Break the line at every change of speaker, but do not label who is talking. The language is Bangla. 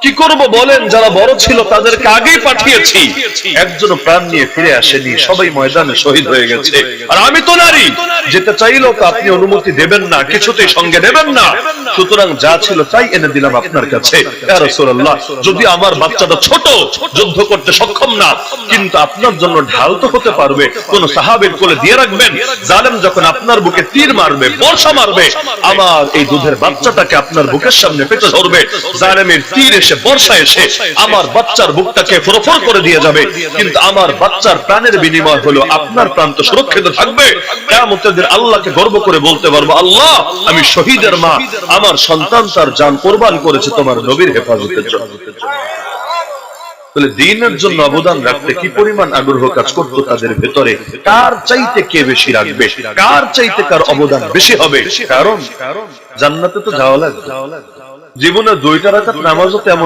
কি করব বলেন, যারা বড় ছিল তাদেরকে আগেই পাঠিয়েছি, একজন প্রাণ নিয়ে ফিরে আসেনি, সবাই ময়দানে শহীদ হয়ে গেছে। আর আমি তো নারী, যেতে চাইলেও তো আপনি অনুমতি দেবেন না, কিছুতেই সঙ্গে নেবেন না। সুতরাং যা ছিল তাই এনে দিলাম আপনার কাছে। ইয়া রাসূলুল্লাহ, যদি আমার বাচ্চাটা ছোট, যুদ্ধ করতে সক্ষম না, কিন্তু আপনার জন্য ঢাল তো হতে পারবে, কোন সাহাবীর কোলে দিয়ে রাখবেন। জালেম যখন আপনার বুকে তীর মারবে, বর্ষা মারবে, আমার এই দুধের বাচ্চাটাকে আপনার বুকের সামনে পেতে ধরবে। জালেমের তীর এসে, বর্ষা এসে আমার বাচ্চার বুকটাকে ফরফর করে দিয়ে যাবে, কিন্তু আমার বাচ্চার প্রাণের বিনিময় হলো আপনার প্রাণ তো সুরক্ষিত থাকবে। কিয়ামতের দিন আল্লাহকে গর্ব করে বলতে পারবো, আল্লাহ, আমি শহীদের মা, আমার সন্তান তার জান কোরবান করেছে তোমার নবীর হেফাজতের জন্য। দ্বীনের জন্য অবদান রাখতে কি পরিমাণ আগ্রহ কাজ করতো তাদের ভেতরে। কার চাইতে কে বেশি রাখবে, কার চাইতে কার অবদান বেশি হবে, কারণ জান্নাতে তো যাওয়া লাগবে। জীবনে 2 রাকাত নামাজও তেমন